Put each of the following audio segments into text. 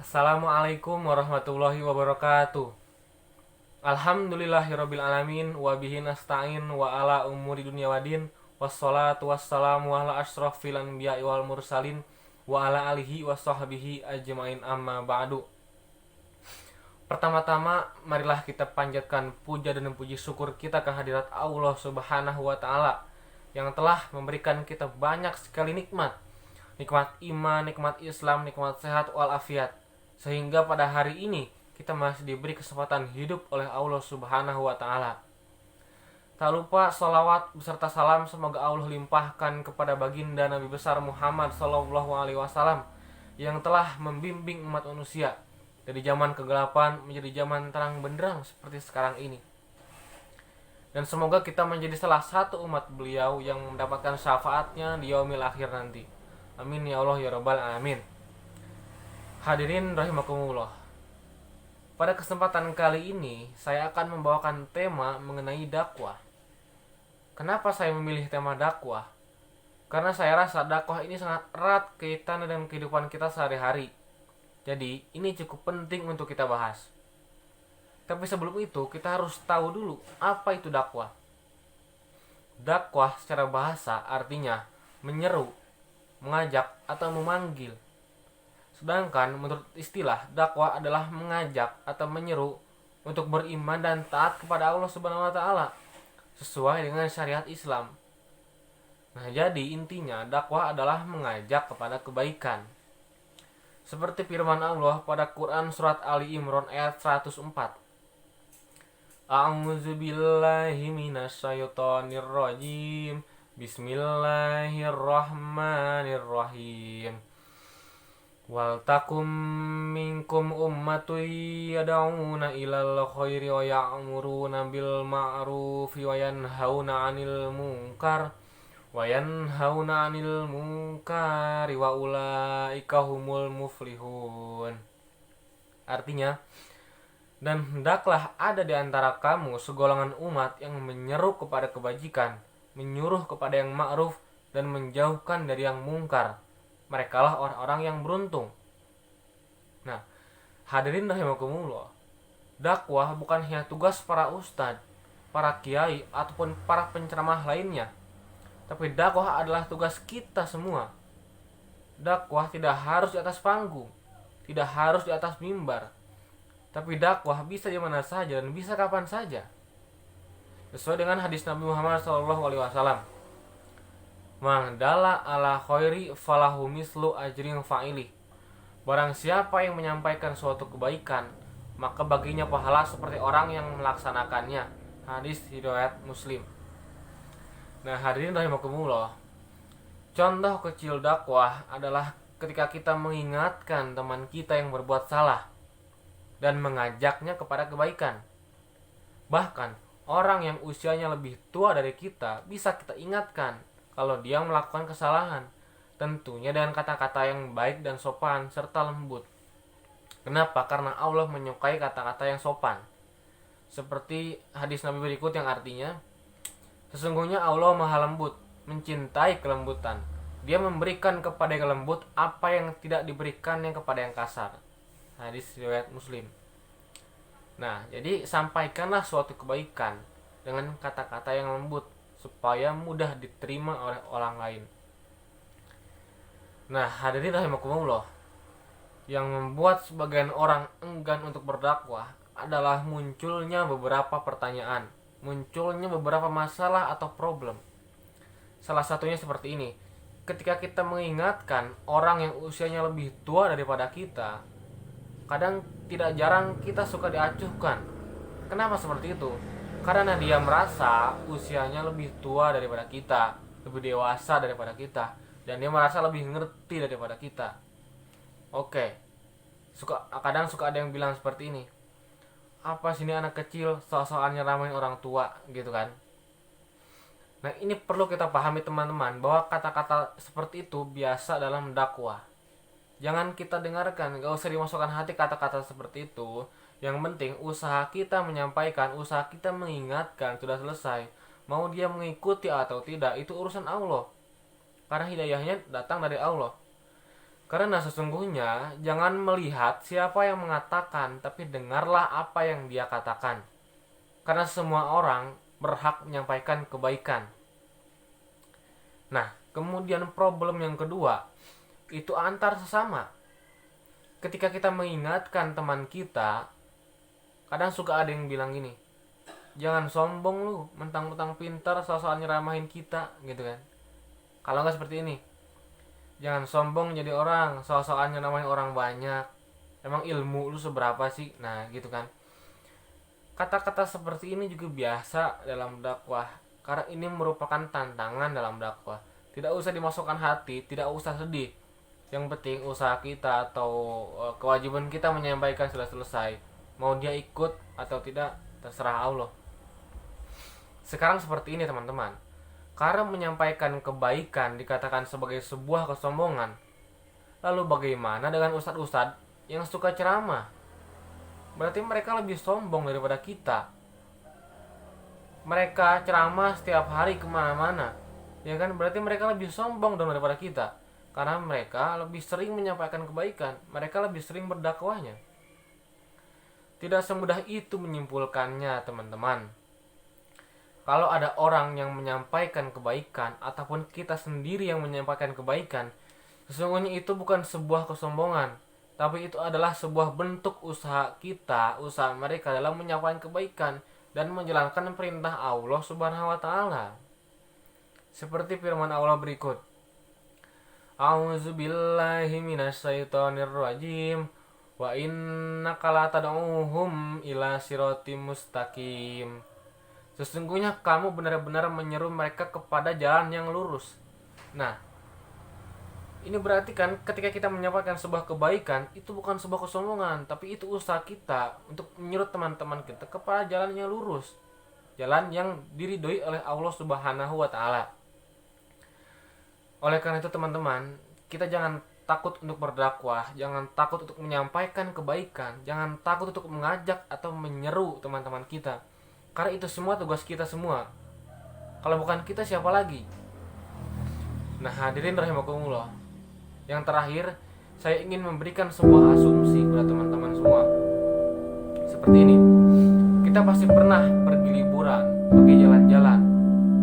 Assalamualaikum warahmatullahi wabarakatuh. Alhamdulillahirabbil alamin wa bihi nasta'in wa ala umuri dunya wadin wassalatu wassalamu ala asyrafil anbiya'i wal mursalin wa ala alihi washabbihi ajmain amma ba'du. Pertama-tama marilah kita panjatkan puja dan puji syukur kita kehadirat Allah Subhanahu wa taala yang telah memberikan kita banyak sekali nikmat. Nikmat iman, nikmat Islam, nikmat sehat walafiat. Sehingga pada hari ini kita masih diberi kesempatan hidup oleh Allah Subhanahu wa taala. Tak lupa salawat beserta salam semoga Allah limpahkan kepada baginda Nabi besar Muhammad sallallahu alaihi wasallam yang telah membimbing umat manusia dari zaman kegelapan menjadi zaman terang benderang seperti sekarang ini. Dan semoga kita menjadi salah satu umat beliau yang mendapatkan syafaatnya di yaumil akhir nanti. Amin ya Allah ya rabbal alamin. Hadirin rahimakumullah. Pada kesempatan kali ini saya akan membawakan tema mengenai dakwah. Kenapa saya memilih tema dakwah? Karena saya rasa dakwah ini sangat erat kaitannya dengan kehidupan kita sehari-hari. Jadi ini cukup penting untuk kita bahas. Tapi sebelum itu kita harus tahu dulu apa itu dakwah. Dakwah secara bahasa artinya menyeru, mengajak atau memanggil. Sedangkan menurut istilah dakwah adalah mengajak atau menyeru untuk beriman dan taat kepada Allah Subhanahu wa taala sesuai dengan syariat Islam. Nah, jadi intinya dakwah adalah mengajak kepada kebaikan. Seperti firman Allah pada Quran surat Ali Imran ayat 104. A'udzu billahi minasyaitonir rajim. Bismillahirrahmanirrahim. Wal takum minkum ummatun yad'una ilal khairi wa ya'muruna bil ma'rufi wa yanhauna 'anil munkar wa ulaika humul muflihun. Artinya, dan hendaklah ada di antara kamu segolongan umat yang menyeru kepada kebajikan, menyuruh kepada yang ma'ruf dan menjauhkan dari yang mungkar. Merekalah orang-orang yang beruntung. Nah, hadirin rahimakumullah. Dakwah bukan hanya tugas para ustadz, para kiai ataupun para penceramah lainnya. Tapi dakwah adalah tugas kita semua. Dakwah tidak harus di atas panggung, tidak harus di atas mimbar. Tapi dakwah bisa di mana saja dan bisa kapan saja. Sesuai dengan hadis Nabi Muhammad SAW. Man dalla ala khairi falahu mislu ajrin fa'ili. Barang siapa yang menyampaikan suatu kebaikan, maka baginya pahala seperti orang yang melaksanakannya. Hadis riwayat Muslim. Nah, hadirin rahimakumullah. Contoh kecil dakwah adalah ketika kita mengingatkan teman kita yang berbuat salah dan mengajaknya kepada kebaikan. Bahkan orang yang usianya lebih tua dari kita bisa kita ingatkan kalau dia melakukan kesalahan, tentunya dengan kata-kata yang baik dan sopan serta lembut. Kenapa? Karena Allah menyukai kata-kata yang sopan. Seperti hadis Nabi berikut yang artinya, sesungguhnya Allah maha lembut, mencintai kelembutan. Dia memberikan kepada yang lembut apa yang tidak diberikannya kepada yang kasar. Hadis riwayat Muslim. Nah, jadi sampaikanlah suatu kebaikan dengan kata-kata yang lembut supaya mudah diterima oleh orang lain. Nah, hadirin rahimakumullah, yang membuat sebagian orang enggan untuk berdakwah adalah munculnya beberapa pertanyaan, munculnya beberapa masalah atau problem. Salah satunya seperti ini. Ketika kita mengingatkan orang yang usianya lebih tua daripada kita, kadang tidak jarang kita suka diacuhkan. Kenapa seperti itu? Karena dia merasa usianya lebih tua daripada kita, lebih dewasa daripada kita, dan dia merasa lebih ngerti daripada kita. Oke, kadang suka ada yang bilang seperti ini. Apa sih ini anak kecil sok-sokan nyeramain orang tua gitu kan? Nah, ini perlu kita pahami teman-teman bahwa kata-kata seperti itu biasa dalam dakwah. Jangan kita dengarkan, gak usah dimasukkan hati kata-kata seperti itu. Yang penting usaha kita menyampaikan, usaha kita mengingatkan sudah selesai. Mau dia mengikuti atau tidak itu urusan Allah. Karena hidayahnya datang dari Allah. Karena sesungguhnya jangan melihat siapa yang mengatakan, tapi dengarlah apa yang dia katakan. Karena semua orang berhak menyampaikan kebaikan. Nah, kemudian problem yang kedua, itu antar sesama. Ketika kita mengingatkan teman kita, kadang suka ada yang bilang gini, jangan sombong lu, mentang-mentang pintar soal nyeramahin kita, gitu kan. Kalau nggak seperti ini, jangan sombong jadi orang, soal-soalnya namanya orang banyak. Emang ilmu lu seberapa sih? Nah, gitu kan. Kata-kata seperti ini juga biasa dalam dakwah, karena ini merupakan tantangan dalam dakwah. Tidak usah dimasukkan hati, tidak usah sedih. Yang penting usaha kita atau kewajiban kita menyampaikan sudah selesai. Mau dia ikut atau tidak, terserah Allah. Sekarang seperti ini teman-teman. Karena menyampaikan kebaikan dikatakan sebagai sebuah kesombongan. Lalu bagaimana dengan ustadz-ustadz yang suka ceramah? Berarti mereka lebih sombong daripada kita. Mereka ceramah setiap hari kemana-mana, ya kan? Berarti mereka lebih sombong dong daripada kita. Karena mereka lebih sering menyampaikan kebaikan. Mereka lebih sering berdakwahnya. Tidak semudah itu menyimpulkannya teman-teman. Kalau ada orang yang menyampaikan kebaikan ataupun kita sendiri yang menyampaikan kebaikan, sesungguhnya itu bukan sebuah kesombongan, tapi itu adalah sebuah bentuk usaha kita, usaha mereka dalam menyampaikan kebaikan dan menjalankan perintah Allah Subhanahu wa taala. Seperti firman Allah berikut. A'udzubillahi minasyaitonirrajim. Wa innaka latad'uhum ila siratim mustaqim. Sesungguhnya kamu benar-benar menyeru mereka kepada jalan yang lurus. Nah, ini berarti kan ketika kita menyampaikan sebuah kebaikan, itu bukan sebuah kesombongan, tapi itu usaha kita untuk menyuruh teman-teman kita kepada jalan yang lurus. Jalan yang diridhoi oleh Allah Subhanahu wa taala. Oleh karena itu teman-teman, kita jangan takut untuk berdakwah, jangan takut untuk menyampaikan kebaikan, jangan takut untuk mengajak atau menyeru teman-teman kita. Karena itu semua tugas kita semua. Kalau bukan kita siapa lagi? Nah, hadirin rahimakumullah. Yang terakhir, saya ingin memberikan sebuah asumsi kepada teman-teman semua. Seperti ini. Kita pasti pernah pergi liburan, pergi jalan-jalan.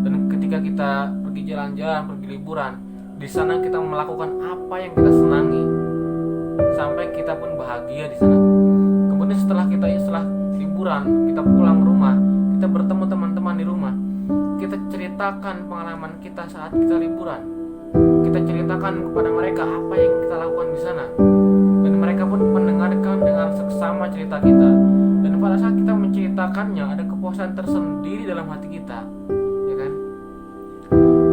Dan ketika kita pergi jalan-jalan, pergi liburan, di sana kita melakukan apa yang kita senangi. Sampai kita pun bahagia di sana. Kemudian setelah liburan, kita pulang ke rumah, kita bertemu teman-teman di rumah, kita ceritakan pengalaman kita saat kita liburan, kita ceritakan kepada mereka apa yang kita lakukan di sana, dan mereka pun mendengarkan dengan seksama cerita kita. Dan pada saat kita menceritakannya, ada kepuasan tersendiri dalam hati kita, ya kan?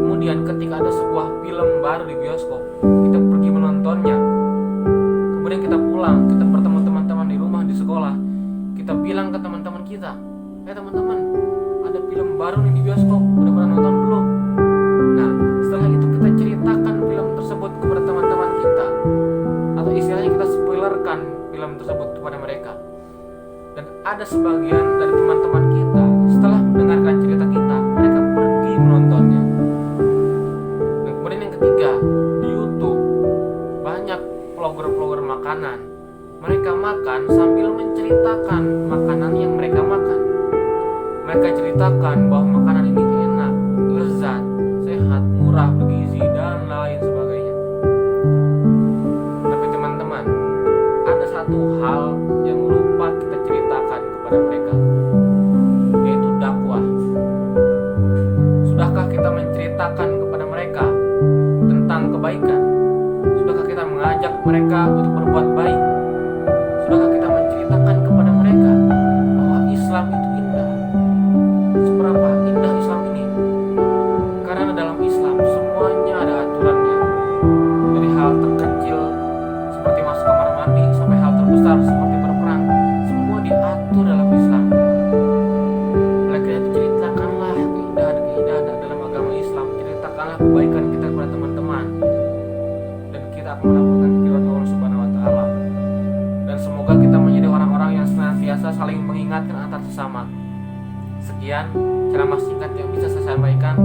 Kemudian ketika ada sebuah film baru di bioskop, kita pergi menontonnya. Kemudian kita pulang, kita bertemu teman-teman di rumah, di sekolah, kita bilang ke teman-teman kita, teman-teman, ada film baru nih di bioskop, udah pernah nonton belum? Nah, setelah itu kita ceritakan film tersebut kepada teman-teman kita, atau istilahnya kita spoilerkan film tersebut kepada mereka. Dan ada sebagian dari teman-teman kita, setelah mendengarkan cerita kita, mereka pergi menontonnya. Dan kemudian yang ketiga, di YouTube banyak vlogger-vlogger makanan. Mereka makan sambil menceritakan makanan yang mereka makan. Mereka ceritakan bahwa makanan ini enak, lezat, sehat, murah, bergizi, dan lain sebagainya. Tapi teman-teman, ada satu hal yang lupa kita ceritakan kepada mereka, yaitu dakwah. Sudahkah kita menceritakan kepada mereka tentang kebaikan? Sudahkah kita mengajak mereka untuk berbuat baik? Sudahkah kita menceritakan kepada mereka bahwa Islam itu indah? Seberapa indah Islam ini? Karena dalam Islam semuanya ada aturannya. Dari hal terkecil seperti masuk kamar mandi sampai hal terbesar seperti berperang, semua diatur dalam Islam. Oleh karena itu ceritakanlah keindahan dalam agama Islam, ceritakanlah kebaikan kita kepada teman-teman, dan kita akan mendapatkan keridhaan Allah Subhanahu wa taala. Dan semoga kita menjadi orang-orang yang senantiasa saling mengingatkan antar sesama. Sekian ceramah singkat yang bisa saya sampaikan.